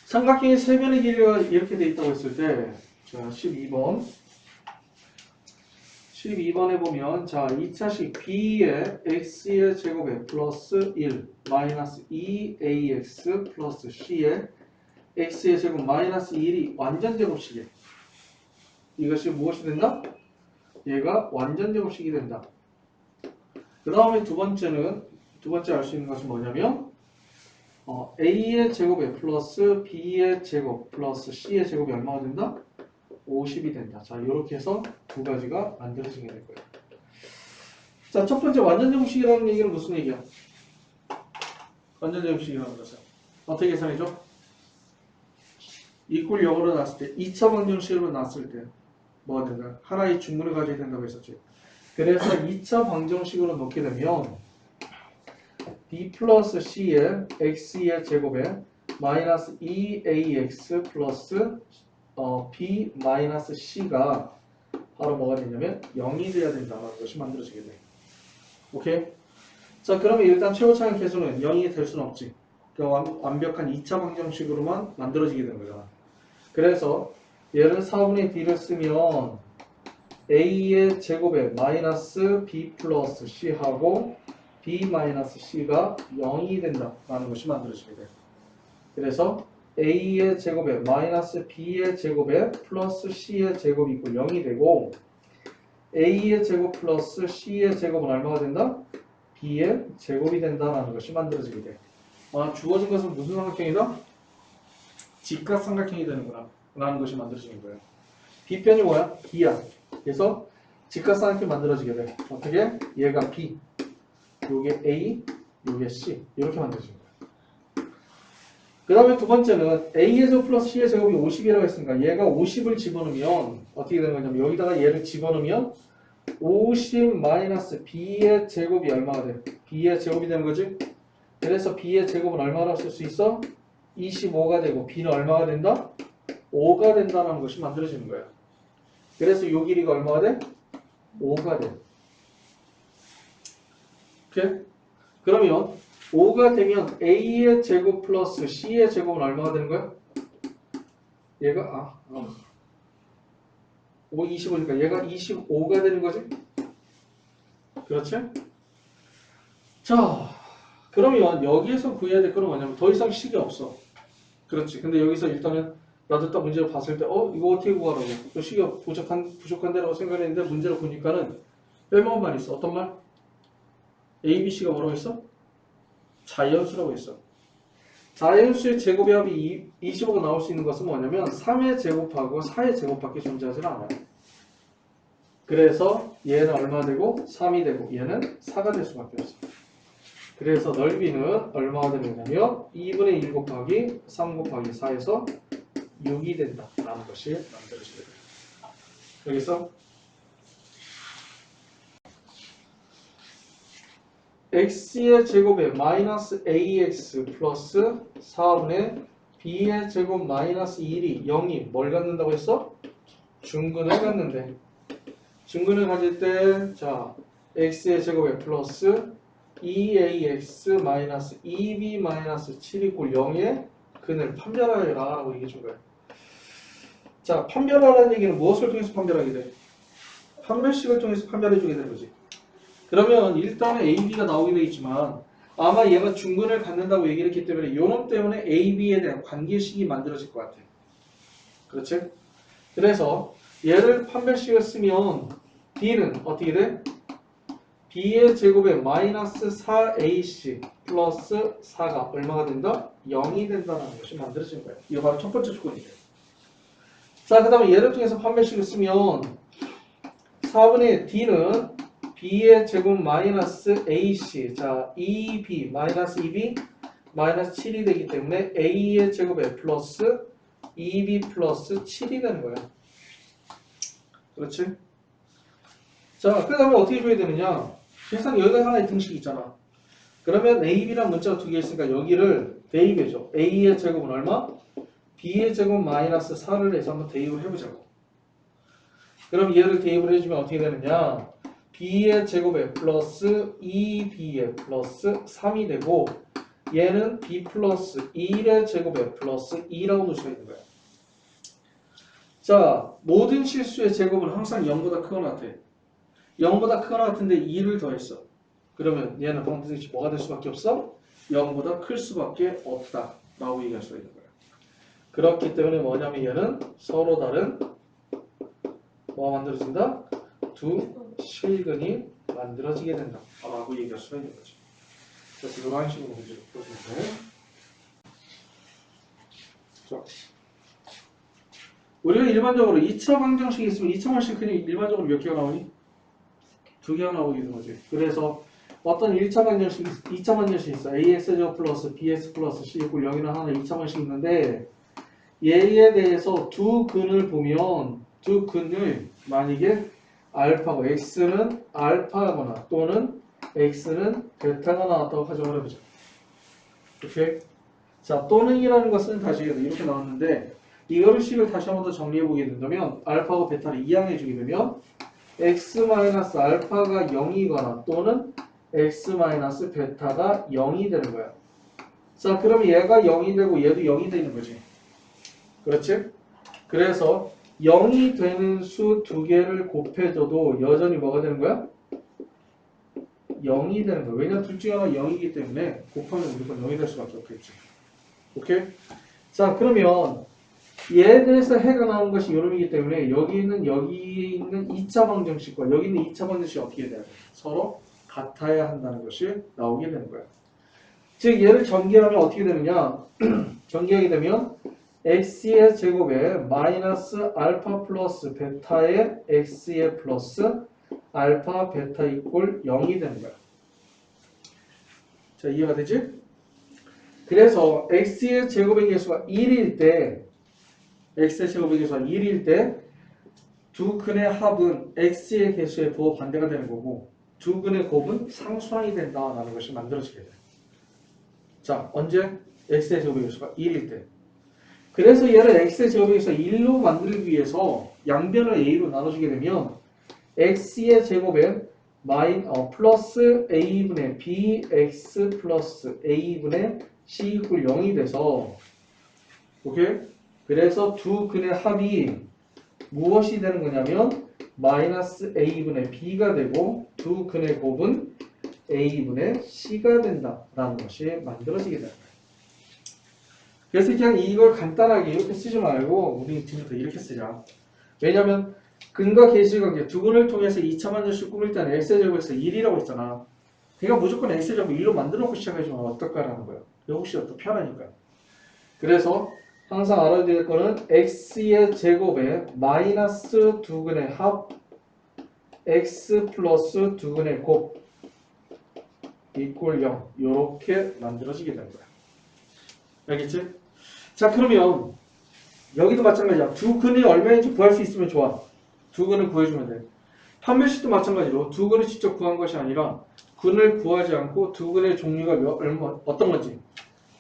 삼각형의 세변의 길이가 이렇게 돼 있다고 했을 때, 자, 12번에 보면, 자, 2차식 b의 x의 제곱에 플러스 1 마이너스 2ax 플러스 c의 x의 제곱 마이너스 1이 완전 제곱식이에요. 이것이 무엇이 된다? 얘가 완전 제곱식이 된다. 그 다음에 두 번째 알 수 있는 것은 뭐냐면 a의 제곱에 플러스 b의 제곱 플러스 c의 제곱이 얼마가 된다? 50이 된다. 자, 이렇게 해서 두 가지가 만들어지게 될 거예요. 자, 첫 번째 완전 제곱식이라는 얘기는 무슨 얘기야? 완전 제곱식이라는 것은 어떻게 계산해줘? 이꼴 0으로 놨을 때 2차 방정식으로 놨을 때 뭐가 된다? 하나의 중문을 가져야 된다고 했었지. 그래서 2차 방정식으로 놓게 되면 b 플러스 c의 x의 제곱에 마이너스 2ax 플러스 b 마이너스 c가 바로 뭐가 되냐면 0이 돼야 된다는 것이 만들어지게 돼. 오케이? 자, 그러면 일단 최고차항 계수는 0이 될 수는 없지. 그러니까 완벽한 2차 방정식으로만 만들어지게 되는 거잖아. 그래서 얘를 4분의 d를 쓰면 a의 제곱에 마이너스 b 플러스 c 하고 b 마이너스 c가 0이 된다라는 것이 만들어지게 돼. 그래서 a의 제곱에 마이너스 b의 제곱에 플러스 c의 제곱이 있고 0이 되고 a의 제곱 플러스 c의 제곱은 얼마가 된다? b의 제곱이 된다라는 것이 만들어지게 돼. 주어진 것은 무슨 삼각형이다? 직각삼각형이 되는구나 라는 것이 만들어지는 거예요. b편이 뭐야? b야. 그래서 직각삼각형이 만들어지게 돼. 어떻게? 얘가 b, 요게 a, 요게 c 이렇게 만들어지는 거예요. 그 다음에 두 번째는 a의 제곱 플러스 c의 제곱이 50이라고 했으니까 얘가 50을 집어넣으면 어떻게 되는 거냐면 여기다가 얘를 집어넣으면 50 마이너스 b의 제곱이 얼마가 돼? b의 제곱이 되는 거지? 그래서 b의 제곱은 얼마라고 쓸 수 있어? 25가 되고 b는 얼마가 된다? 5가 된다는 것이 만들어지는 거야. 그래서 요 길이가 얼마가 돼? 5가 돼. 오케이? 그러면 5가 되면 a의 제곱 플러스 c의 제곱은 얼마가 되는 거야? 얘가 5, 25니까 얘가 25가 되는 거지? 그렇지? 자, 그러면 여기에서 구해야 될 거는 뭐냐면 더 이상 식이 없어. 그렇지. 근데 여기서 일단은 나도 딱 문제를 봤을 때 이거 어떻게 구하라고? 또 식이 부족한데라고 생각했는데 문제를 보니까는 빼먹은 말이 있어. 어떤 말? A, B, C가 뭐라고 했어? 자연수라고 했어. 자연수의 제곱의 합이 25가 나올 수 있는 것은 뭐냐면 3의 제곱하고 4의 제곱밖에 존재하지 않아요. 그래서 얘는 얼마 되고 3이 되고 얘는 4가 될 수밖에 없어. 그래서 넓이는 얼마가 되느냐면 2분의 1 곱하기 3 곱하기 4에서 6이 된다라는 것이 만들어지게 됩니다. 여기서 x의 제곱에 마이너스 ax 플러스 4분의 b의 제곱 마이너스 1이 0이 뭘 갖는다고 했어? 중근을 갖는데 중근을 가질 때 자 x의 제곱에 플러스 2ax 마이너스 2b 마이너스 7이 꼴 0의 근을 판별하여라 라고 얘기해 준 거예요. 자, 판별하라는 얘기는 무엇을 통해서 판별하게 돼? 판별식을 통해서 판별해 주게 되는 거지. 그러면 일단은 A, B가 나오게 돼 있지만 아마 얘가 중근을 갖는다고 얘기를 했기 때문에 요놈 때문에 A, B에 대한 관계식이 만들어질 것 같아. 그렇지? 그래서 얘를 판별식을 쓰면 B는 어떻게 돼? B의 제곱에 마이너스 4AC 플러스 4가 얼마가 된다? 0이 된다는 것이 만들어진 거예요. 이거 바로 첫 번째 조건이죠. 자, 그 다음에 얘를 통해서 판별식을 쓰면 4분의 D는 B의 제곱 마이너스 AC 자 2B 마이너스 2B 마이너스 7이 되기 때문에 A의 제곱에 플러스 2B 플러스 7이 되는 거야. 그렇지? 자, 그 다음에 어떻게 줘야 되느냐? 계산 여기가 하나의 등식이 있잖아. 그러면 A, B란 문자가 두 개 있으니까 여기를 대입해줘. A의 제곱은 얼마? B의 제곱 마이너스 4를 해서 한번 대입을 해보자고. 그럼 얘를 대입을 해주면 어떻게 되느냐? B의 제곱에 플러스 2B의 플러스 3이 되고 얘는 b 플러스 1의 제곱에 플러스 2라고 놓을 수가 있는 거야. 자, 모든 실수의 제곱은 항상 0보다 크거나 같아. 0보다 크거나 같은데 2를 더했어. 그러면 얘는 반드시 뭐가 될 수밖에 없어? 0보다 클 수밖에 없다 라고 얘기할 수가 있는 거야. 그렇기 때문에 뭐냐면 얘는 서로 다른 뭐가 만들어진다? 두 실근이 만들어지게 된다 라고 얘기할 수가 있는 거지. 그래서 이런 식으로 문제를 풀어주면 돼. 자, 우리가 일반적으로 2차 방정식이 있으면 2차 방정식이 일반적으로 몇 개가 나오니? 2개가 나오게 되는 거지. 그래서 어떤 1차 방정식이 2차 방정식이 있어. ax제곱 플러스 bx 플러스 c = 0이라는 하나 2차 방정식이 있는데 얘에 대해서 두 근을 보면 두 근을 만약에 알파고 x는 알파거나 또는 x는 베타가 나왔다고 가정을 해보자. 오케이? 자, 또는이라는 것은 다시 이렇게 나왔는데 이거를 식을 다시 한 번 더 정리해보게 된다면 알파고 베타를 이항해주게 되면 x-알파가 0이거나 또는 x-베타가 0이 되는 거야. 자, 그럼 얘가 0이 되고 얘도 0이 되는 거지. 그렇지? 그래서 0이 되는 수 두 개를 곱해줘도 여전히 뭐가 되는 거야? 0이 되는 거야. 왜냐면 둘 중에 하나 0이기 때문에 곱하면 무조건 0이 될 수밖에 없겠지. 오케이? 자, 그러면 얘에 대해서 해가 나온 것이 요놈이기 때문에 여기 있는 2차 방정식과 여기 있는 2차 방정식이 어떻게 돼야 돼? 서로 같아야 한다는 것이 나오게 되는 거야. 즉 얘를 전개하면 어떻게 되느냐? 전개하게 되면 x의 제곱에 마이너스 알파 플러스 베타의 x의 플러스 알파 베타 이꼴 0이 되는 거야. 자, 이해가 되지? 그래서 x의 제곱의 개수가 1일 때 x의 제곱의 개수가 1일 때 두 근의 합은 x의 개수의 부호 반대가 되는 거고 두 근의 곱은 상수항이 된다라는 것이 만들어지게 돼. 자, 언제? x의 제곱의 개수가 1일 때. 그래서 얘를 x의 제곱의 개수가 1로 만들기 위해서 양변을 a로 나눠주게 되면 x의 제곱에 플러스 a분의 bx 플러스 a분의 c = 0이 돼서 오케이? 그래서 두 근의 합이 무엇이 되는 거냐면 마이너스 a분의 b가 되고 두 근의 곱은 a분의 c가 된다라는 것이 만들어지게 됩니다. 그래서 그냥 이걸 간단하게 이렇게 쓰지 말고 우리 지금부터 이렇게 쓰자. 왜냐하면 근과 계수의 관계 두 근을 통해서 2차 방정식 꾸밀 때는 x제곱에서 1이라고 했잖아. 그러니까 무조건 x제곱 1로 만들어 놓고 시작해주면 어떨까라는 거야. 혹시 더 편하니까. 그래서 항상 알아야 될 거는 x의 제곱에 마이너스 두 근의 합 x 플러스 두 근의 곱 이꼴 0 이렇게 만들어지게 되는 거야. 알겠지? 자, 그러면 여기도 마찬가지야. 두 근이 얼마인지 구할 수 있으면 좋아. 두 근을 구해주면 돼. 판별식도 마찬가지로 두 근을 직접 구한 것이 아니라 근을 구하지 않고 두 근의 종류가 어떤 건지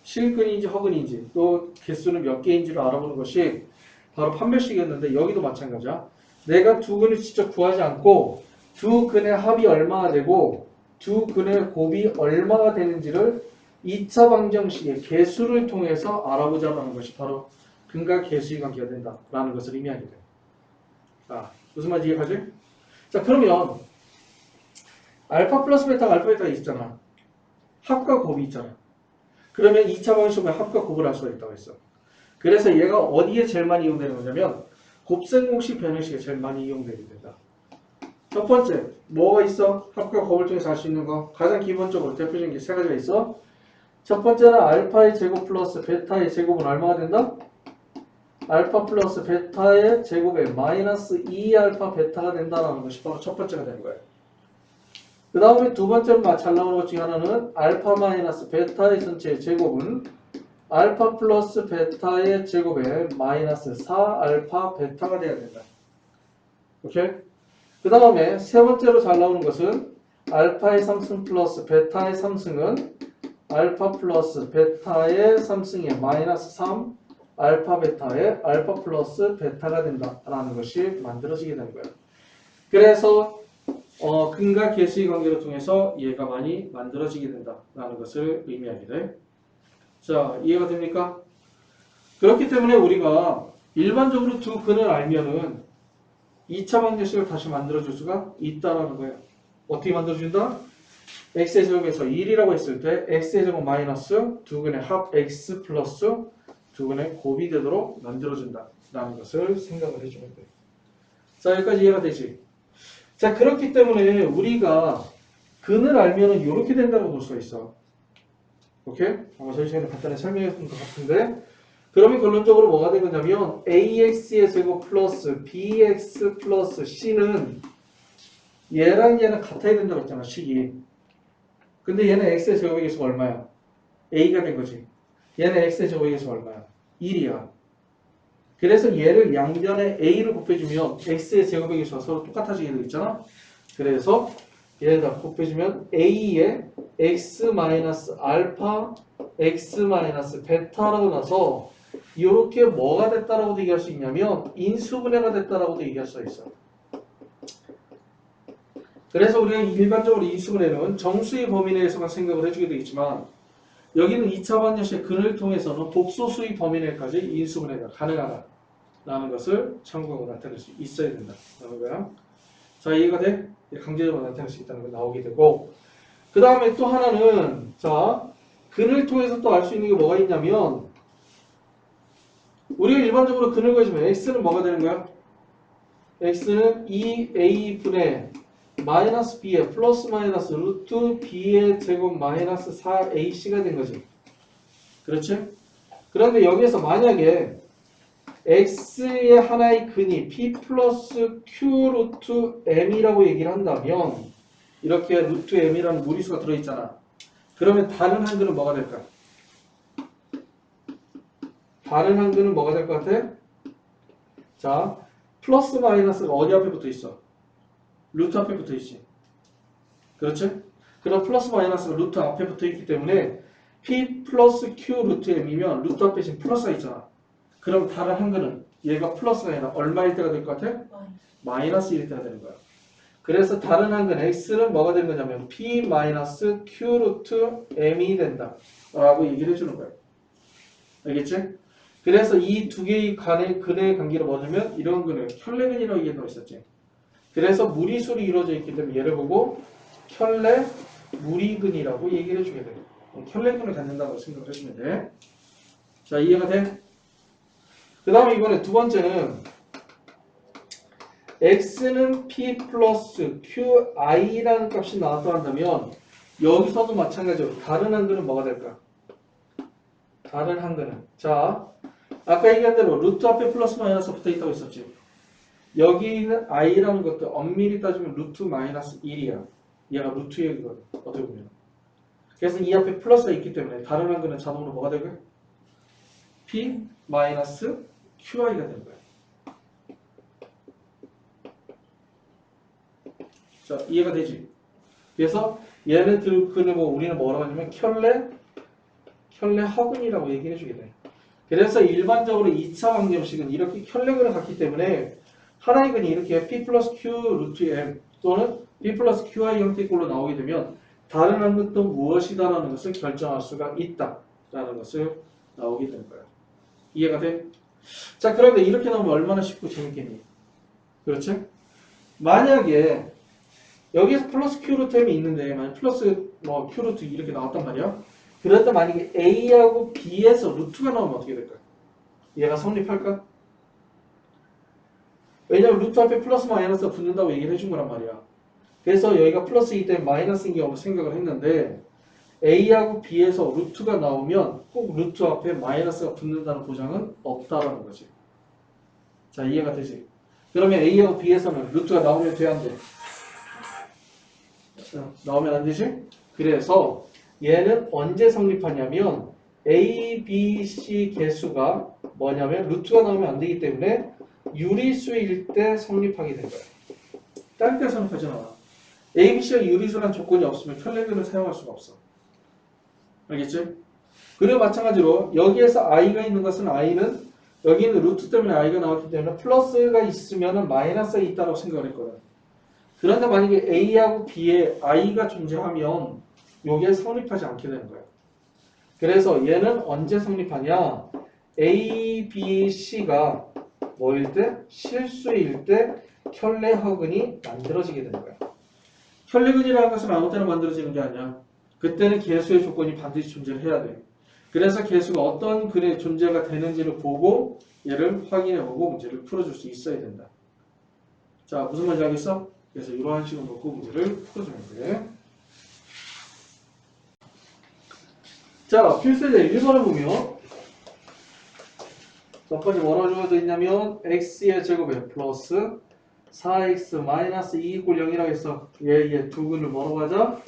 실근인지 허근인지 또 개수는 몇 개인지를 알아보는 것이 바로 판별식이었는데 여기도 마찬가지야. 내가 두 근을 직접 구하지 않고 두 근의 합이 얼마가 되고 두 근의 곱이 얼마가 되는지를 2차 방정식의 개수를 통해서 알아보자는 것이 바로 근과 개수의 관계가 된다라는 것을 의미하게 돼. 자, 무슨 말인지 이해가지? 자, 그러면 알파 플러스 베타가 알파 베타가 있잖아. 합과 곱이 있잖아. 그러면 2차 방정식은 합과 곱을 할 수가 있다고 했어. 그래서 얘가 어디에 제일 많이 이용되는 거냐면 곱셈공식 변형식에 제일 많이 이용되게 된다. 첫 번째, 뭐가 있어? 합과 곱을 통해서 할 수 있는 거. 가장 기본적으로 대표적인 게 세 가지가 있어. 첫 번째는 알파의 제곱 플러스 베타의 제곱은 얼마가 된다? 알파 플러스 베타의 제곱에 마이너스 2알파 베타가 된다는 것이 바로 첫 번째가 되는 거예요. 그 다음에 두 번째로 잘 나오는 것 중에 하나는 알파 마이너스 베타의 전체의 제곱은 알파 플러스 베타의 제곱에 마이너스 4알파 베타가 돼야 된다. 오케이? 그 다음에 세 번째로 잘 나오는 것은 알파의 3승 플러스 베타의 3승은 알파 플러스 베타의 3승에 마이너스 3 알파 베타의 알파 플러스 베타가 된다라는 것이 만들어지게 되는 거예요. 그래서 근과 계수의 관계를 통해서 얘가 많이 만들어지게 된다라는 것을 의미하게 돼. 자, 이해가 됩니까? 그렇기 때문에 우리가 일반적으로 두 근을 알면은 2차 방정식을 다시 만들어줄 수가 있다라는 거예요. 어떻게 만들어준다? x의 제곱에서 1이라고 했을 때 x의 제곱 마이너스 두 근의 합 x 플러스 두 근의 곱이 되도록 만들어준다 라는 것을 생각을 해주면 돼요. 자, 여기까지 이해가 되지? 자, 그렇기 때문에 우리가 근을 알면은 이렇게 된다고 볼 수가 있어. 오케이? 아마 저희 시간에 간단히 설명했던 것 같은데, 그러면 결론적으로 뭐가 된 거냐면 ax의 제곱 플러스 bx 플러스 c는 얘랑 얘는 같아야 된다고 했잖아, 식이. 근데 얘는 x의 제곱의 개수가 얼마야? a가 된 거지. 얘는 x의 제곱의 개수가 얼마야? 1이야. 그래서 얘를 양변에 a를 곱해주면 x의 제곱의 개수가 서로 똑같아지게 되어 있잖아. 그래서 얘를 다 곱해주면 a에 x 마이너스 알파 x 마이너스 베타라고 나서 이렇게 뭐가 됐다라고도 얘기할 수 있냐면 인수분해가 됐다라고도 얘기할 수 있어. 그래서 우리가 일반적으로 인수분해는 정수의 범위 내에서만 생각을 해주게 되겠지만 여기는 2차 방정식의 근을 통해서는 복소수의 범위 내까지 인수분해가 가능하다라는 것을 참고하고 나타낼 수 있어야 된다라는 거야. 자, 이해가 돼? 강제적으로 나타낼 수 있다는 게 나오게 되고, 그 다음에 또 하나는 자, 근을 통해서 또 알 수 있는 게 뭐가 있냐면 우리가 일반적으로 근을 구해주면 x는 뭐가 되는 거야? x는 2a분의 마이너스 b의 플러스 마이너스 루트 b의 제곱 마이너스 4ac가 된 거지. 그렇지? 그런데 여기에서 만약에 x의 하나의 근이 p 플러스 q 루트 m이라고 얘기를 한다면 이렇게 루트 m이라는 무리수가 들어있잖아. 그러면 다른 한 근은 뭐가 될까? 다른 한 근은 뭐가 될 것 같아? 자, 플러스 마이너스가 어디 앞에 붙어 있어? 루트 앞에 붙어 있지. 그렇지? 그럼 플러스 마이너스가 루트 앞에 붙어 있기 때문에 p 플러스 q 루트 m이면 루트 앞에 지금 플러스가 있잖아. 그럼 다른 한 근은 얘가 플러스가 아니라 얼마일 때가 될 것 같아? 마이너스 1일 때가 되는 거야. 그래서 다른 한 근 x는 뭐가 되는 거냐면 p 마이너스 q 루트 m이 된다 라고 얘기를 해주는 거야. 알겠지? 그래서 이 두 개의 근의 관계를 뭐냐면 이런 근을 켤레근이라고 얘기하고 있었지. 그래서 무리수로 이루어져 있기 때문에 얘를 보고 켤레 무리근이라고 얘기를 해주게 돼. 켤레근을 갖는다고 생각을 해주면 돼. 자, 이해가 돼? 그 다음에 이번에 두 번째는 x는 p 플러스 qi라는 값이 나왔다 한다면 여기서도 마찬가지로 다른 한근은 뭐가 될까? 다른 한근은 자, 아까 얘기한 대로 루트 앞에 플러스 마이너스 붙어 있다고 했었지. 여기는 i라는 것도 엄밀히 따지면 루트 마이너스 1이야. 얘가 루트의 이거든. 어떻게 보면. 그래서 이 앞에 플러스가 있기 때문에 다른 한근은 자동으로 뭐가 되고요? p 마이너스 qi가 되는 거야. 자, 이해가 되지? 그래서 얘네들 근을 뭐 우리는 뭐라고 하냐면 켤레 허근이라고 얘기를 해주게 돼. 그래서 일반적으로 2차 방정식은 이렇게 켤레근을 갖기 때문에 하나의 근이 이렇게 p 플러스 q 루트 m 또는 p 플러스 qi 형태의 꼴로 나오게 되면 다른 한 근도 무엇이다라는 것을 결정할 수가 있다라는 것을 나오게 되는 거야. 이해가 돼? 자, 그런데 이렇게 나오면 얼마나 쉽고 재밌겠니? 그렇지? 만약에 여기에서 플러스 q 루트 m이 있는데 만약 플러스 뭐 q 루트 이렇게 나왔단 말이야. 그런데 만약에 a하고 b에서 루트가 나오면 어떻게 될까? 얘가 성립할까? 왜냐면 루트 앞에 플러스 마이너스가 붙는다고 얘기를 해준 거란 말이야. 그래서 여기가 플러스이기 때문에 마이너스인 경우로 생각을 했는데 a하고 b에서 루트가 나오면 꼭 루트 앞에 마이너스가 붙는다는 보장은 없다라는 거지. 자, 이해가 되지? 그러면 a하고 b에서는 루트가 나오면 돼, 안 돼? 나오면 안 되지? 그래서 얘는 언제 성립하냐면 A, B, C 개수가 뭐냐면 루트가 나오면 안 되기 때문에 유리수일 때 성립하게 된 거야. 다른 때 성립하지 않아. A, B, C가 유리수란 조건이 없으면 켤레근을 사용할 수가 없어. 알겠지? 그리고 마찬가지로 여기에서 I가 있는 것은 I는 여기는 루트 때문에 I가 나왔기 때문에 플러스가 있으면 마이너스가 있다고 생각을 했거든. 그런데 만약에 A하고 B에 I가 존재하면 이게 성립하지 않게 되는 거야. 그래서 얘는 언제 성립하냐? A, B, C가 뭐일 때? 실수일 때 켤레허근이 만들어지게 되는 거야. 켤레근이라는 것은 아무 때나 만들어지는 게 아니야. 그때는 개수의 조건이 반드시 존재를 해야 돼. 그래서 개수가 어떤 근의 존재가 되는지를 보고 얘를 확인해보고 문제를 풀어줄 수 있어야 된다. 자, 무슨 말인지 알겠어? 그래서 이러한 식으로 놓고 문제를 풀어주면 돼. 자, 필수제 1번을 보면 첫 번째 뭐라고 주어져 있냐면 x의 제곱에 플러스 4x 마이너스 2 = 0이라고 했어. 얘 두 근을 뭐라고 하자?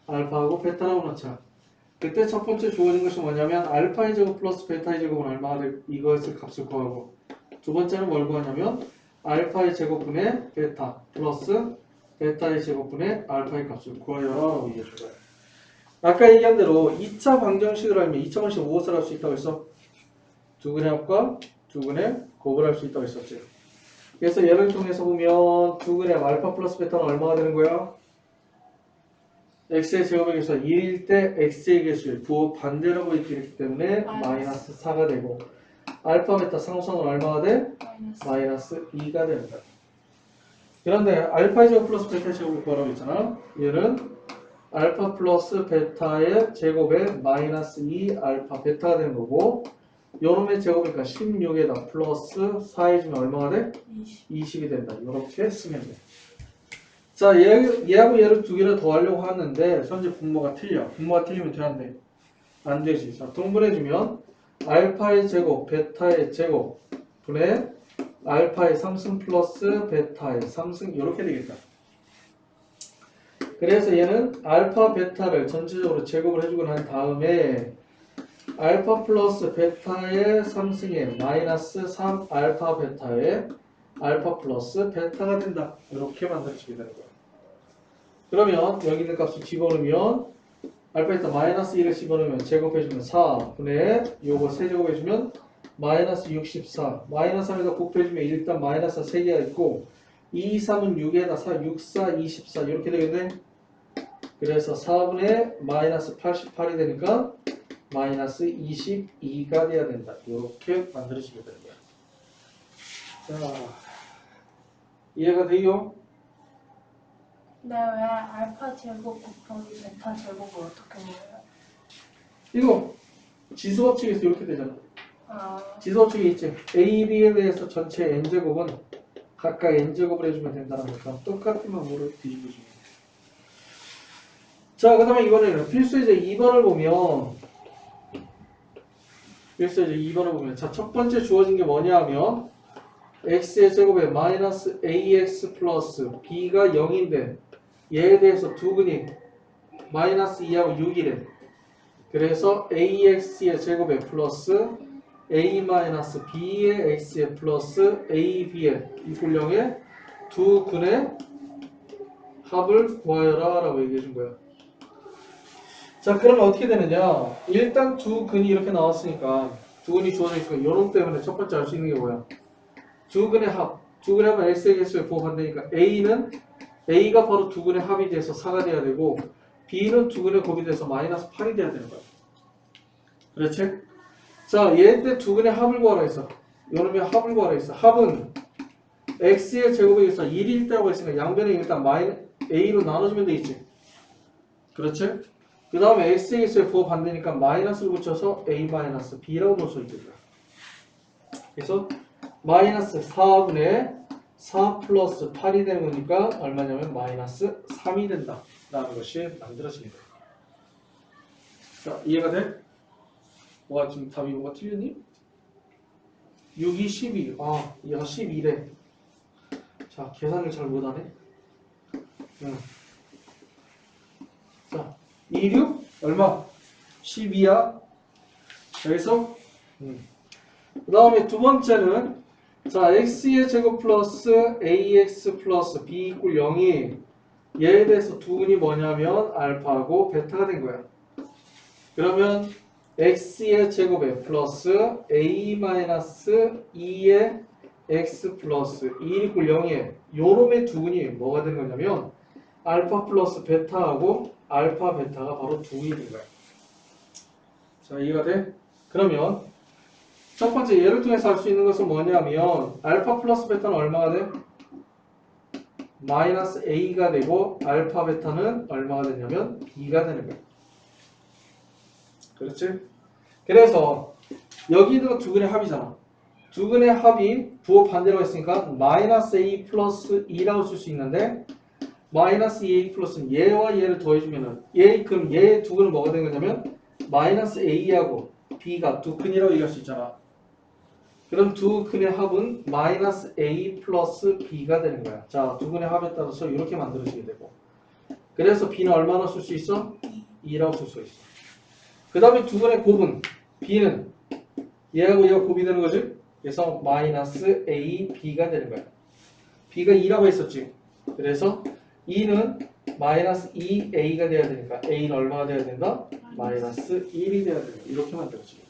알파하고 베타라고 넣자. 그때 첫 번째 주어진 것이 뭐냐면 알파의 제곱 플러스 베타의 제곱은 얼마가 될 이것을 값을 구하고, 두 번째는 뭘 구하냐면 알파의 제곱분의 베타 플러스 베타의 제곱분의 알파의 값을 구하여라고 얘기해 준 거야. 아까 얘기한 대로 2차 방정식을 알면 2차 방식 무엇을 할 수 있다고 했어? 두 근의 합과 두 근의 곱을 할 수 있다고 했었지. 그래서 얘를 통해서 보면 두 근의 알파 플러스 베타는 얼마가 되는 거야? x의 제곱에서 1일 때 x의 개수의 부호 반대라고 있기 때문에 마이너스 4가 되고, 알파 베타 상수는 얼마가 돼? 마이너스 2가 된다. 그런데 알파의 제곱 플러스 베타의 제곱을 구하라고 했잖아. 얘는 알파 플러스 베타의 제곱에 마이너스 2 알파 베타가 되는 거고, 요놈의 제곱이니까 16에다 플러스 4 해주면 얼마가 돼? 20이 된다. 이렇게 쓰면 돼. 자, 얘하고 얘를 두 개를 더하려고 하는데 현재 분모가 틀려. 분모가 틀리면 돼, 안 돼? 안 되지. 자, 동분해주면 알파의 제곱, 베타의 제곱 분의 알파의 3승 플러스 베타의 3승 이렇게 되겠다. 그래서 얘는 알파, 베타를 전체적으로 제곱을 해주고 난 다음에 알파 플러스 베타의 3승에 마이너스 3 알파 베타의 알파 플러스 베타가 된다. 이렇게 만들어지게 되는 거야. 그러면 여기 있는 값을 집어넣으면 알파 베타 마이너스 1을 집어넣으면 제곱해주면 4분의 요거 세제곱해주면 마이너스 64 마이너스 3에다 곱해주면 일단 마이너스 3개가 있고 2, 3은 6에다 4, 6, 4, 24 이렇게 되겠네. 그래서 4분의 마이너스 88이 되니까 마이너스 22가 돼야 된다. 이렇게 만들어지게 되는 거야. 자, 이해가 돼요? 네, 왜 알파 제곱 곱하기 베타 제곱을 어떻게 해요? 이거 지수법칙에서 이렇게 되잖아. 아, 지수법칙이 있지. A, B에 대해서 전체 n제곱은 각각 n제곱을 해주면 된다는 거니까 똑같은 방법으로 뒤집어주면 돼. 자, 그 다음에 이번에는 필수이제 2번을 보면 자, 첫 번째 주어진 게 뭐냐 하면 x의 제곱에 마이너스 ax 플러스 b가 0인데 얘에 대해서 두 근이 마이너스 2하고 6이래. 그래서 ax의 제곱에 플러스 a 마이너스 b의 x에 플러스 ab의 이꼴 0의 두 근의 합을 구하여라 라고 얘기해 준 거야. 자, 그러면 어떻게 되느냐? 일단 두 근이 이렇게 나왔으니까, 두 근이 주어져 있으니까 요놈 때문에 첫 번째 알 수 있는 게 뭐야? 두 근의 합. 두 근의 합은 x의 개수에 부호 반대니까 a가 바로 두 근의 합이 돼서 4가 돼야 되고, b는 두 근의 곱이 돼서 마이너스 8이 돼야 되는 거야. 그렇지? 자, 얘한테 두 근의 합을 구하라 했어. 요놈의 합을 구하라 했어. 합은 x의 제곱에 의해서 1일 때라고 했으니까 양변에 일단 a로 나눠주면 돼 있지. 그렇지? 그 다음에 x의 개수에 부호 반대니까 마이너스를 붙여서 a-b라고 놓을 수 있겠다. 그래서 마이너스 4분의 4 플러스 8이 되는 거니까 얼마냐면 마이너스 3이 된다 라는 것이 만들어집니다. 자, 이해가 돼? 뭐가 지금 답이 뭐가 틀렸니? 6이 12. 아, 얘가 12래. 자, 계산을 잘 못하네. 자, 26 얼마? 12야. 여기서 그 다음에 두 번째는 자, x의 제곱 플러스 ax 플러스 b 이꼴 0이 얘에 대해서 두 근이 뭐냐면 알파하고 베타가 된 거야. 그러면 x의 제곱에 플러스 a 마이너스 2의 x 플러스 1 이꼴 0에 요놈의 두 근이 뭐가 된 거냐면 알파 플러스 베타하고 알파 베타가 바로 두 근이 된 거야. 자, 이해가 돼? 그러면 첫 번째 예를 통해서 알 수 있는 것은 뭐냐면 알파 플러스 베타는 얼마가 돼? 마이너스 a가 되고 알파 베타는 얼마가 되냐면 b가 되는 거야. 그렇지? 그래서 여기 있는 거 두 근의 합이잖아. 두 근의 합이 부호 반대로 했으니까 마이너스 a 플러스 2라고 쓸 수 있는데 마이너스 2a 플러스는 얘와 얘를 더해주면은 그럼 얘 두 근은 뭐가 되는 거냐면 마이너스 a하고 b가 두 근이라고 얘기할 수 있잖아. 그럼 두 근의 합은 마이너스 a 플러스 b가 되는 거야. 자, 두 근의 합에 따라서 이렇게 만들어지게 되고 그래서 b는 얼마나 쓸 수 있어? 2라고 쓸 수 있어. 그 다음에 두 근의 곱은 b는 얘하고 얘가 곱이 되는 거지? 그래서 마이너스 a b가 되는 거야. b가 2라고 했었지. 그래서 2는 마이너스 2a가 돼야 되니까 a는 얼마가 돼야 된다? 마이너스 1이 돼야 된다. 이렇게 만들어지게 돼.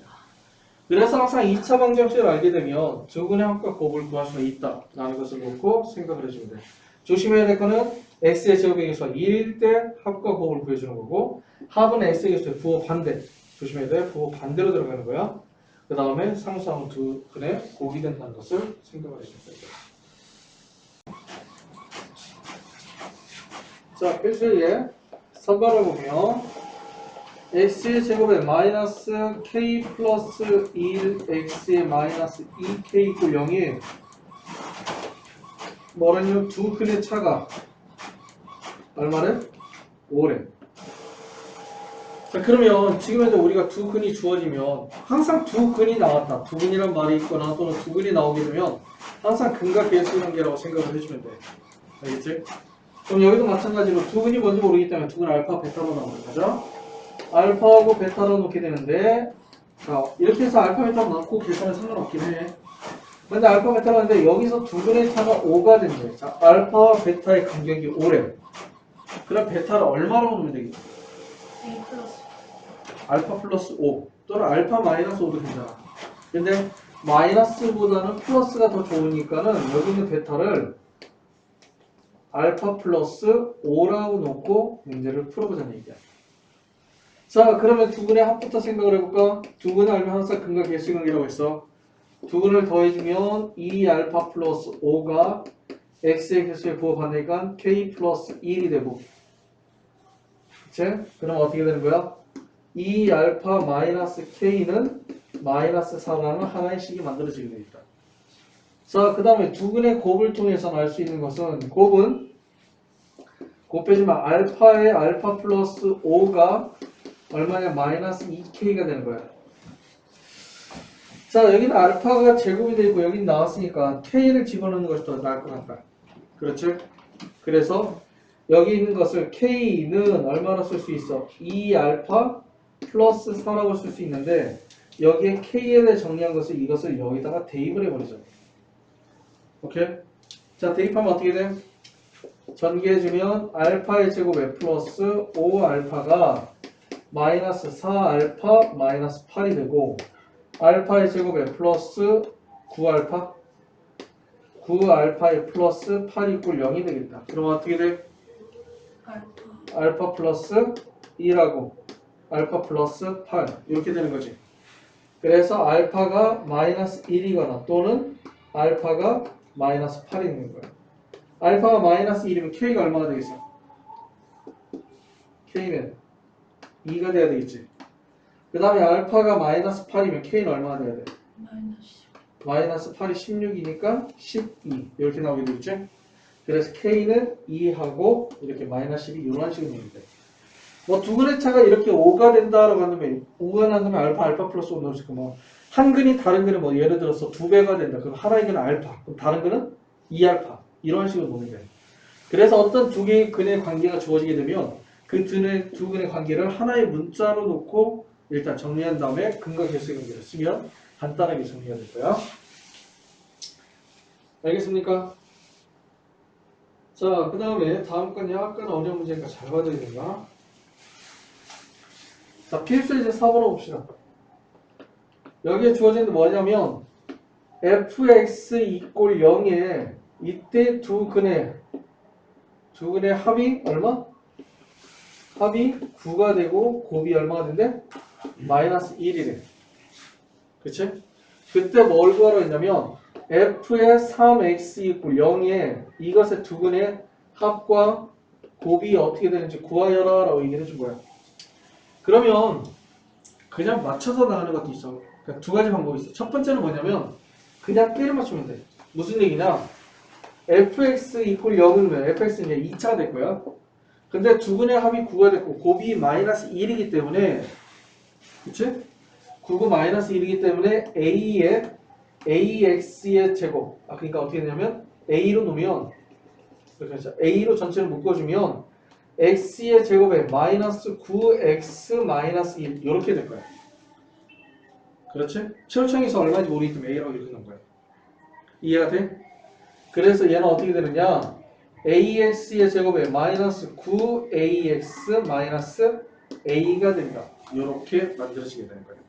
그래서 항상 2차 방정식을 알게 되면 두 근의 합과 곱을 구할 수가 있다라는 것을 놓고 생각을 해주면 돼. 조심해야 될 거는 x의 제곱에 의해서 1일 때 합과 곱을 구해주는 거고 합은 x에 의해서 부호 반대. 조심해야 돼. 부호 반대로 들어가는 거야. 그 다음에 상수함은 두 근의 곱이 된다는 것을 생각을 해주면 됩니다. 자, 필수에 선발을 보면 x의 제곱에 마이너스 k 플러스 1x의 마이너스 2k 이꼴 0이 뭐라냐면 두 근의 차가 얼마래? 5래. 자, 그러면 지금 현재 우리가 두 근이 주어지면 항상 두 근이 나왔다. 두 근이란 말이 있거나 또는 두 근이 나오게 되면 항상 근과 계수 관계라고 생각을 해주면 돼. 알겠지? 그럼 여기도 마찬가지로 두 근이 뭔지 모르기 때문에 두 근 알파, 베타로 나오는 거죠. 알파하고 베타로 놓게 되는데 자, 이렇게 해서 알파, 베타로 놓고 계산은 상관없긴 해. 근데 알파, 베타로 하는데 여기서 두 근의 차가 5가 된대. 자, 알파와 베타의 간격이 5래. 그럼 베타를 얼마로 놓으면 되겠지? A 플러스 알파 플러스 5 또는 알파 마이너스 5도 괜찮아. 근데 마이너스보다는 플러스가 더 좋으니까는 여기 있는 베타를 알파 플러스 5라고 놓고 문제를 풀어보자는 얘기야. 자, 그러면 두 근의 합부터 생각을 해볼까? 두 근을 알면 항상 근과 계수 관계라고 했어. 두 근을 더해주면 2알파 플러스 5가 x의 개수에 부호 반대니까 k 플러스 1이 되고 그치? 그럼 어떻게 되는 거야? 2알파 마이너스 k는 마이너스 4라는 하나의 식이 만들어지게 되겠다. 자, 그 다음에 두 근의 곱을 통해서 알 수 있는 것은 곱은 곱 빼지만 알파의 알파 플러스 5가 얼마냐? 마이너스 2k가 되는 거야. 자, 여기는 알파가 제곱이 되어 있고 여기는 나왔으니까 k를 집어넣는 것이 더 나을 것 같다. 그렇지? 그래서 여기 있는 것을 k는 얼마나 쓸 수 있어? 2알파 플러스 4라고 쓸 수 있는데 여기에 k에 대해 정리한 것을 이것을 여기다가 대입을 해버리죠. 오케이? 자, 대입하면 어떻게 돼? 전개해주면 알파의 제곱에 플러스 5알파가 마이너스 4알파 마이너스 8이 되고 알파의 제곱에 플러스 9알파 9알파에 플러스 8 이꼴 0이 되겠다. 그럼 어떻게 돼? 알파 알파 플러스 2라고 알파 플러스 8 이렇게 되는 거지. 그래서 알파가 마이너스 1이거나 또는 알파가 마이너스 8이 있는 거야. 알파가 마이너스 1이면 k가 얼마가 되겠어? k는 2가 돼야 되겠지. 그 다음에 알파가 마이너스 8이면 k는 얼마가 돼야 돼? 마이너스 마이너스 8이 16이니까 12 이렇게 나오게 되겠지. 그래서 k는 2하고 이렇게 마이너스 12 이런 식으로 나오게 돼. 뭐 두 근의 차가 이렇게 5가 된다라고 한다면 5가 난다면 알파 플러스 5 넣을 수 있고 뭐 한 근이 다른 근은 뭐 예를 들어서 2배가 된다. 그럼 하나의 근은 알파 그럼 다른 근은 2알파 이런 식으로 놓는 거예요. 그래서 어떤 두 개의 근의 관계가 주어지게 되면 그 두 근의 관계를 하나의 문자로 놓고 일단 정리한 다음에 근과 계수의 관계를 쓰면 간단하게 정리가 될 거야. 알겠습니까? 자, 그 다음에 다음 건 약간 어려운 문제니까 잘 봐줘야 된다. 자, 필수 이제 4번을 봅시다. 여기에 주어진 게 뭐냐면 fx 이꼴 0에 이때 두 근의 합이 얼마? 합이 9가 되고 곱이 얼마가 된대? 마이너스 1이래. 그치? 그때 뭘 구하러 했냐면 f의 3x 이퀄 0에 이것의 두근의 합과 곱이 어떻게 되는지 구하여라 라고 얘기를 해준 거야. 그러면 그냥 맞춰서 나가는 것도 있어. 그러니까 두 가지 방법이 있어. 첫 번째는 뭐냐면 그냥 때려 맞추면 돼. 무슨 얘기냐? fx 이퀄 0이면 fx는 이제 2차가 될 거야. 근데 두근의 합이 9가 됐고 곱이 마이너스 1이기 때문에 그치? 9가 마이너스 1이기 때문에 a의 ax의 제곱 그러니까 어떻게 되냐면 a로 놓으면 그렇죠. a로 전체를 묶어주면 x의 제곱에 마이너스 9x 마이너스 1 이렇게 될 거야. 그렇지? 최우창에서 얼마인지 모르기 때문에 a라고 이렇게 넣은 거야. 이해가 돼? 그래서 얘는 어떻게 되느냐? ax의 제곱에 마이너스 9ax 마이너스 a가 된다. 이렇게 만들어지게 되는 거예요.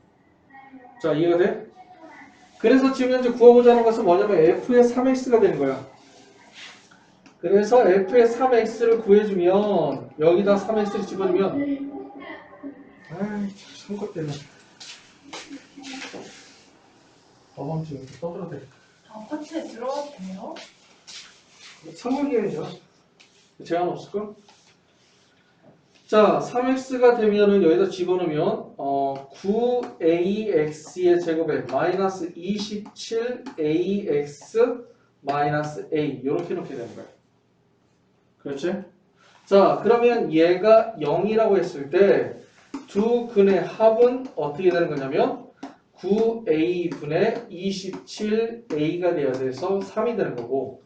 자, 이해가 돼? 그래서 지금 현재 구하고자 것은 뭐냐면 f의 3x가 되는 거야. 그래서 f의 3x를 구해주면 여기다 3x를 집어주면 아이 참 선거 때문에 어밤주 이렇게 떠들어대. 파츠에 들어가도 돼요? 상관계획이죠. 제한 없을걸? 자, 3x가 되면은 여기다 집어넣으면 9ax의 제곱에 마이너스 27ax 마이너스 a 이렇게 놓게 되는 거야. 그렇지? 자, 그러면 얘가 0이라고 했을 때 두 근의 합은 어떻게 되는 거냐면 9a분의 27a가 돼야 돼서 3이 되는 거고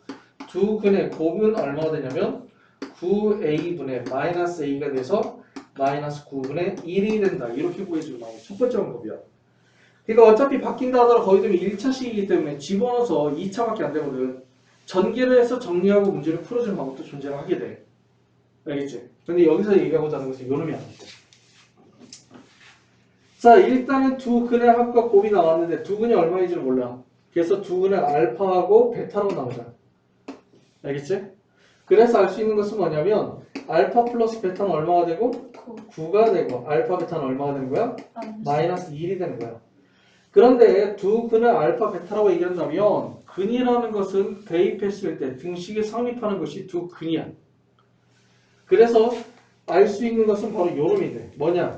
두 근의 곱은 얼마가 되냐면 9a분의 마이너스 a가 돼서 마이너스 9분의 1이 된다. 이렇게 구해주고 나오는 첫 번째 방법이야. 그러니까 어차피 바뀐다 하더라도 거의 되면 1차식이기 때문에 집어넣어서 2차밖에 안 되거든. 전개를 해서 정리하고 문제를 풀어주는 방법도 존재를 하게 돼. 알겠지? 근데 여기서 얘기하고자 하는 것은 요놈이 아니지. 자, 일단은 두 근의 합과 곱이 나왔는데 두 근이 얼마인지를 몰라. 그래서 두 근의 알파하고 베타로 나오잖아. 알겠지? 그래서 알 수 있는 것은 뭐냐면 알파 플러스 베타는 얼마가 되고 9가 되고 알파 베타는 얼마가 되는 거야? 마이너스 1이 되는 거야. 그런데 두 근의 알파 베타라고 얘기한다면 근이라는 것은 대입했을 때 등식에 성립하는 것이 두 근이야. 그래서 알 수 있는 것은 바로 요놈이 돼. 뭐냐?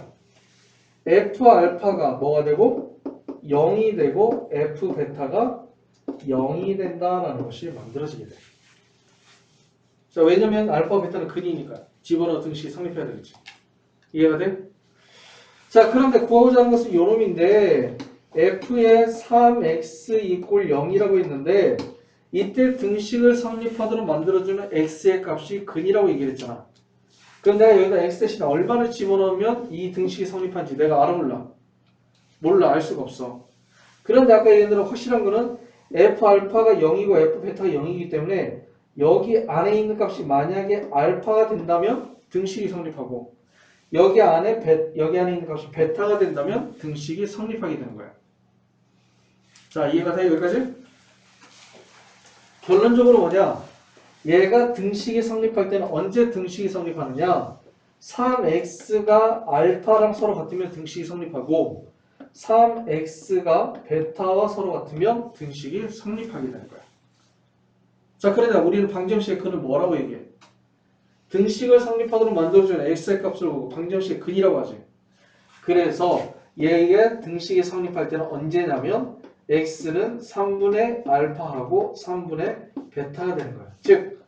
F 알파가 뭐가 되고 0이 되고 F 베타가 0이 된다라는 것이 만들어지게 돼. 자, 왜냐면 알파 베타는 근이니까 집어넣어 등식이 성립해야 되겠지. 이해가 돼? 자, 그런데 구하고자 하는 것은 요놈인데 F의 3x 이퀄 0이라고 했는데 이때 등식을 성립하도록 만들어주는 x의 값이 근이라고 얘기를 했잖아. 그럼 내가 여기다 x 대신에 얼마를 집어넣으면 이 등식이 성립한지 내가 알아 몰라? 몰라. 알 수가 없어. 그런데 아까 얘기한 대로 확실한 거는 f 알파가 0이고 f 베타가 0이기 때문에 여기 안에 있는 값이 만약에 알파가 된다면 등식이 성립하고 여기 안에 있는 값이 베타가 된다면 등식이 성립하게 되는 거야. 자, 이해가 돼? 여기까지? 결론적으로 뭐냐? 얘가 등식이 성립할 때는 언제 등식이 성립하느냐? 3x가 알파랑 서로 같으면 등식이 성립하고 3x가 베타와 서로 같으면 등식이 성립하게 되는 거야. 자, 그러나 우리는 방정식의 근을 뭐라고 얘기해? 등식을 성립하도록 만들어주는 x의 값을 보고 방정식의 근이라고 하지. 그래서 얘의 등식이 성립할 때는 언제냐면 x는 3분의 알파하고 3분의 베타가 되는 거야. 즉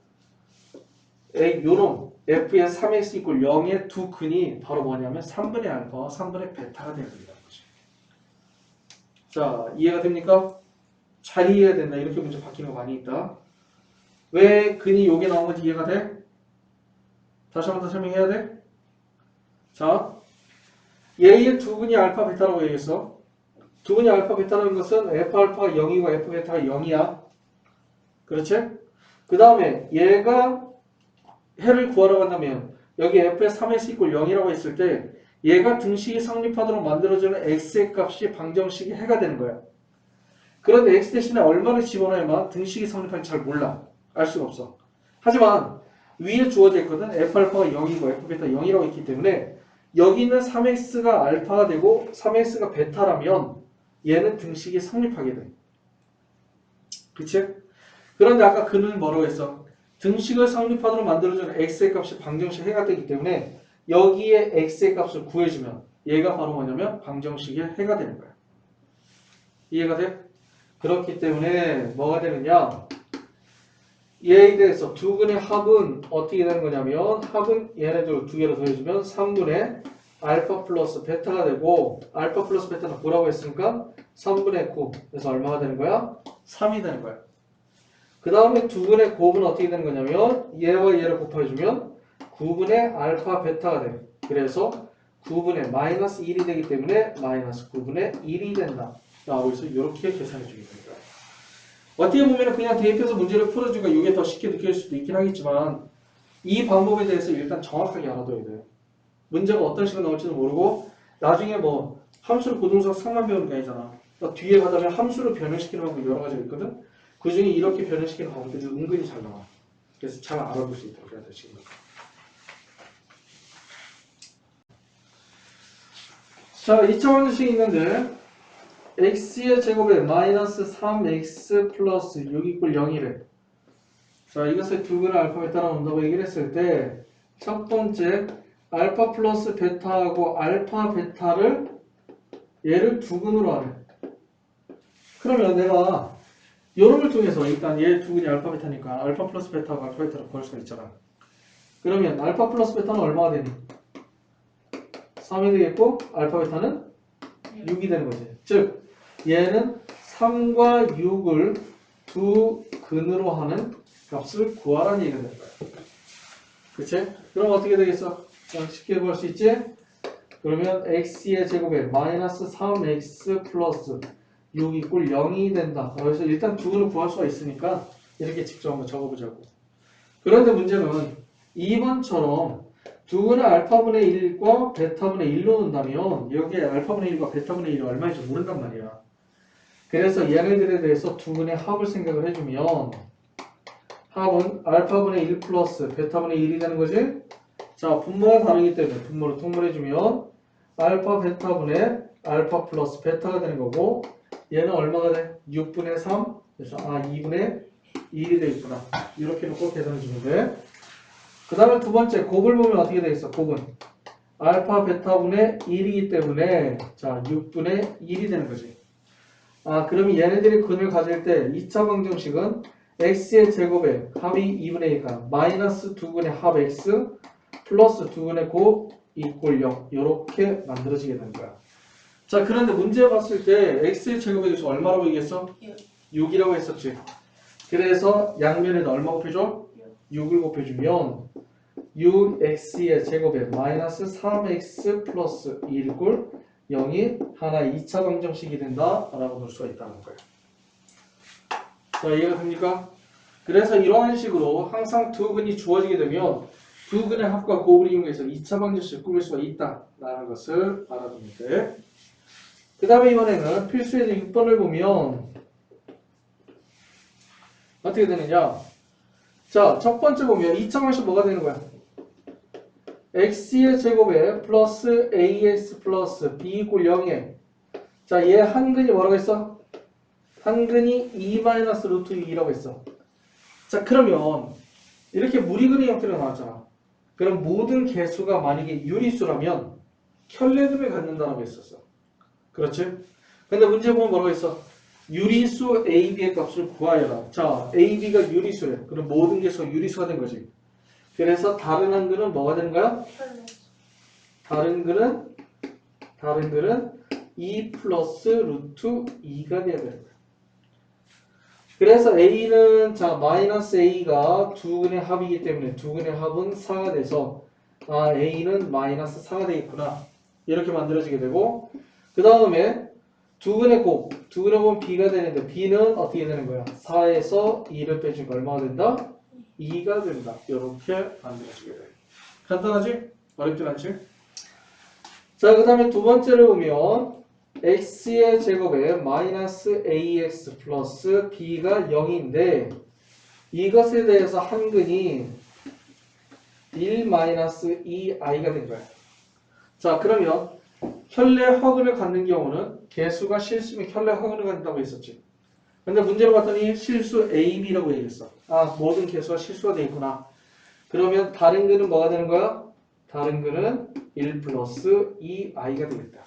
요놈 f의 3x 이퀄 0의 두 근이 바로 뭐냐면 3분의 알파와 3분의 베타가 되는 거라는 거지. 자, 이해가 됩니까? 잘 이해해야 된다. 이렇게 문제 바뀌는 거 많이 있다. 왜 근이 요게 나온 건지 이해가 돼? 다시 한 번 더 설명해야 돼? 자, 얘의 두 근이 알파 베타라고 얘기했어. 두 근이 알파 베타라는 것은 f 알파가 0이고 f 베타가 0이야. 그렇지? 그 다음에 얘가 해를 구하러 간다면 여기 f의 3x 이퀄 0이라고 했을 때 얘가 등식이 성립하도록 만들어주는 x의 값이 방정식의 해가 되는 거야. 그런데 x 대신에 얼마를 집어넣어야만 등식이 성립하는지 잘 몰라. 알 수가 없어. 하지만 위에 주어져 있거든. f 알파가 0이고 f 베타 0이라고 있기 때문에 여기는 3x가 알파가 되고 3x가 베타라면 얘는 등식이 성립하게 돼. 그치? 그런데 아까 그는 뭐라고 했어? 등식을 성립하도록 만들어주는 x의 값이 방정식 해가 되기 때문에 여기에 x의 값을 구해주면 얘가 바로 뭐냐면 방정식의 해가 되는 거야. 이해가 돼? 그렇기 때문에 뭐가 되느냐? 얘에 대해서 두근의 합은 어떻게 되는 거냐면 합은 얘네들 두 개로 더해주면 3분의 알파 플러스 베타가 되고 알파 플러스 베타는 뭐라고 했으니까 3분의 9 그래서 얼마가 되는 거야? 3이 되는 거야. 그 다음에 두근의 곱은 어떻게 되는 거냐면 얘와 얘를 곱해주면 9분의 알파 베타가 돼. 그래서 9분의 마이너스 1이 되기 때문에 마이너스 9분의 1이 된다. 여기서 이렇게 계산해 주게 됩니다. 어떻게 보면 그냥 대입해서 문제를 풀어주니까 이게 더 쉽게 느낄 수도 있긴 하겠지만 이 방법에 대해서 일단 정확하게 알아둬야 돼요. 문제가 어떤 식으로 나올지도 모르고 나중에 뭐 함수를 고등수학 3만 배우는 게 아니잖아. 그러니까 뒤에 가다면 함수를 변형시키는 방법이 여러 가지가 있거든. 그 중에 이렇게 변형시키는 방법들이 은근히 잘 나와. 그래서 잘 알아볼 수 있도록 해야 돼 지금. 자, 2차 방정식이 있는데 x의 제곱에 마이너스 3x 플러스 6 이꼴 0이래. 자, 이것을 두근의 알파 베타라고 한다고 얘기를 했을 때 첫 번째 알파 플러스 베타하고 알파 베타를 얘를 두근으로 하래. 그러면 내가 요놈을 통해서 일단 얘 두근이 알파 베타니까 알파 플러스 베타하고 알파 베타를 구할 수가 있잖아. 그러면 알파 플러스 베타는 얼마가 되니? 3이 되겠고 알파 베타는 6이 되는 거지. 즉 얘는 3과 6을 두 근으로 하는 값을 구하라는 얘기가 될 거야. 그치? 그럼 어떻게 되겠어? 쉽게 볼 수 있지? 그러면 x의 제곱에 마이너스 3x 플러스 6 이꼴 0이 된다. 그래서 일단 두 근을 구할 수가 있으니까 이렇게 직접 한번 적어보자고. 그런데 문제는 2번처럼 두 근을 알파분의 1과 베타분의 1로 놓는다면 여기에 알파분의 1과 베타분의 1이 얼마인지 모른단 말이야. 그래서 얘네들에 대해서 두 근의 합을 생각을 해주면 합은 알파분의 1 플러스 베타분의 1이 되는 거지. 자, 분모가 다르기 때문에 분모를 통분해주면 알파 베타분의 알파 플러스 베타가 되는 거고 얘는 얼마가 돼? 6분의 3 그래서 2분의 1이 되겠구나. 이렇게 놓고 계산해주면 돼. 그 다음에 두 번째 곱을 보면 어떻게 되겠어? 곱은 알파 베타분의 1이기 때문에 자 6분의 1이 되는 거지. 그러면 얘네들이 근을 가질 때 2차 방정식은 x의 제곱에 합이 2분의 1이니까 마이너스 2분의 합 x 플러스 2분의 곱 이꼴 0 이렇게 만들어지게 되는 거야. 자, 그런데 문제 봤을 때 x의 제곱에 대해서 얼마라고 얘기했어? 6이라고 했었지. 그래서 양면에다 얼마 곱해줘? 6을 곱해주면 6x의 제곱에 마이너스 3x 플러스 1꼴 0이 하나의 2차 방정식이 된다라고 볼 수가 있다는 거예요. 자, 이해가 됩니까? 그래서 이러한 식으로 항상 두 근이 주어지게 되면 두 근의 합과 곱을 이용해서 2차 방정식을 꾸밀 수가 있다라는 것을 알아두면 돼. 그 다음에 이번에는 필수에서 6번을 보면 어떻게 되느냐? 자, 첫 번째 보면 2차 방정식 뭐가 되는 거야? x의 제곱에 플러스 ax 플러스 b 이꼴 0에 자, 얘 한근이 뭐라고 했어? 한근이 2 마이너스 루트 2라고 했어. 자, 그러면 이렇게 무리근의 형태로 나왔잖아. 그럼 모든 개수가 만약에 유리수라면 켤레금을 갖는다라고 했었어. 그렇지? 근데 문제 보면 뭐라고 했어? 유리수 AB의 값을 구하여라. 자, AB가 유리수래. 그럼 모든 개수가 유리수가 된 거지. 그래서 다른 한글은 뭐가 되는 거야? 다른 글은 2 플러스 루트 2가 돼야 되는 거야. 그래서 A는 자 마이너스 A가 두 근의 합이기 때문에 두 근의 합은 4가 돼서 A는 마이너스 4가 되겠구나. 이렇게 만들어지게 되고 그 다음에 두 근의 곱, 두 근의 곱은 B가 되는데 B는 어떻게 되는 거야? 4에서 2를 빼주니까 얼마가 된다? 2가 된다. 이렇게 만들어지게 돼. 간단하지? 어렵진 않지? 자, 그 다음에 두 번째를 보면 x의 제곱에 마이너스 ax 플러스 b가 0인데 이것에 대해서 한근이 1 마이너스 2i가 된 거야. 자, 그러면 혈내 화근을 갖는 경우는 개수가 실수면 혈내 화근을 갖는다고 했었지. 근데 문제를 봤더니 실수 A, B라고 얘기했어. 아, 모든 개수가 실수가 돼 있구나. 그러면 다른 근은 뭐가 되는 거야? 다른 근은 1 플러스 2i가 되겠다.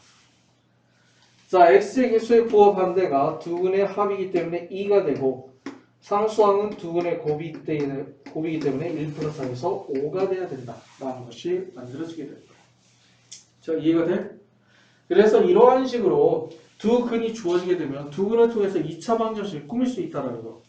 자, x의 개수의 부호 반대가 두 근의 합이기 때문에 2가 되고 상수항은 두 근의 곱이기 때문에 1 플러스 4에서 5가 돼야 된다. 라는 것이 만들어지게 됩니다. 자, 이해가 돼? 그래서 이러한 식으로 두 근이 주어지게 되면 두 근을 통해서 2차 방정식을 꾸밀 수 있다는 거.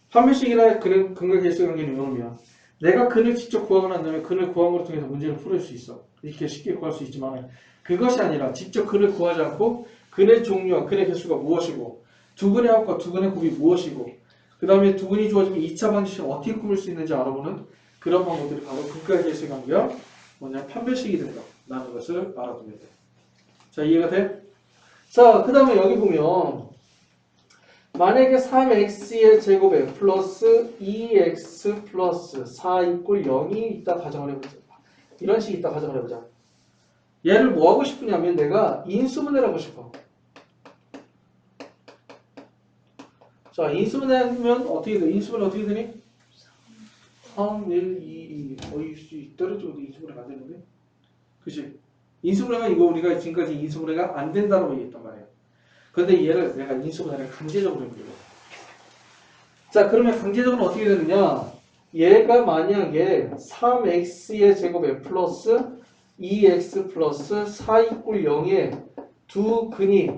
판별식이나 근과 개수의 관계는 이놈이야. 내가 근을 직접 구하거나 한다면 근을 구함으로 통해서 문제를 풀을 수 있어. 이렇게 쉽게 구할 수 있지만 그것이 아니라 직접 근을 구하지 않고 근의 종류와 근의 개수가 무엇이고 두 근의 합과 두 근의 곱이 무엇이고 그 다음에 두 근이 주어지면 2차 방정식을 어떻게 꾸밀 수 있는지 알아보는 그런 방법들이 바로 근과 개수의 관계가 뭐냐 판별식이 된다는 것을 알아두면 돼. 자, 이해가 돼? 자, 그 다음에 여기 보면 만약에 3x의 제곱에 플러스 2x 플러스 4 이꼴 0이 있다 가정을 해보자. 이런 식이 있다 가정을 해보자. 얘를 뭐 하고 싶으냐면 내가 인수분해를 하고 싶어. 자, 인수분해하면 어떻게 돼? 인수분해 어떻게 되니? 3, 1, 2, 2. 떨어져도 인수분해가 안 되는데? 그치? 인수분해가 이거 우리가 지금까지 인수분해가 안 된다고 얘기했단 말이야. 근데 얘를 내가 인수분해를 강제적으로 해보려고. 자, 그러면 강제적으로 어떻게 되느냐? 얘가 만약에 3x의 제곱에 플러스 2x 플러스 4 이꼴 0의 두 근이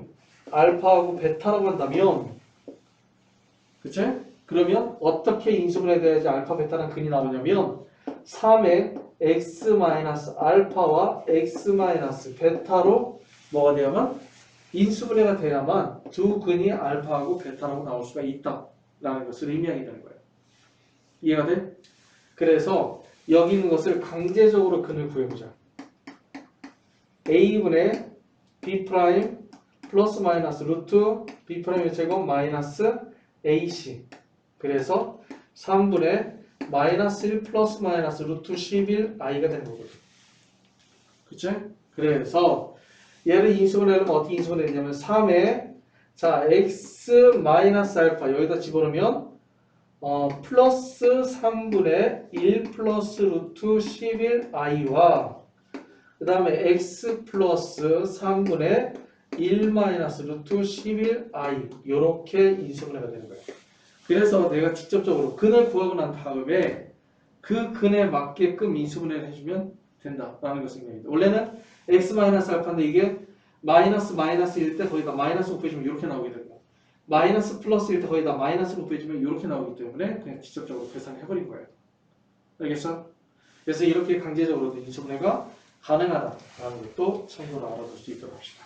알파하고 베타라고 한다면 그치? 그러면 어떻게 인수분해 돼야지 알파 베타라는 근이 나오냐면 3의 x 마이너스 알파와 x 마이너스 베타로 뭐가 되야만? 인수분해가 돼야만 두 근이 알파하고 베타라고 나올 수가 있다라는 것을 의미하게 되는 거예요. 이해가 돼? 그래서 여기 있는 것을 강제적으로 근을 구해보자. a분의 b 프라임 플러스 마이너스 루트 b 프라임의 제곱 마이너스 ac 그래서 3분의 마이너스 1 플러스 마이너스 루트 11i가 되는 거거든. 그치? 그래서 얘를 인수분해하면 어떻게 인수분해되냐면 3에 자 x 마이너스 알파 여기다 집어넣으면 플러스 3분의 1 플러스 루트 11i와 그 다음에 x 플러스 3분의 1 마이너스 루트 11i 이렇게 인수분해가 되는 거예요. 그래서 내가 직접적으로 근을 구하고 난 다음에 그 근에 맞게끔 인수분해를 해주면 된다라는 것을 의미합니다. 원래는 x 마이너스 알파인데 이게 마이너스 마이너스일 때 거기다 마이너스 곱해주면 이렇게 나오게 되고 마이너스 플러스일 때 거기다 마이너스 곱해주면 이렇게 나오기 때문에 그냥 직접적으로 계산을 해버린 거예요. 알겠어? 그래서 이렇게 강제적으로 인수분해가 가능하다라는 것도 참고로 알아둘 수 있도록 합시다.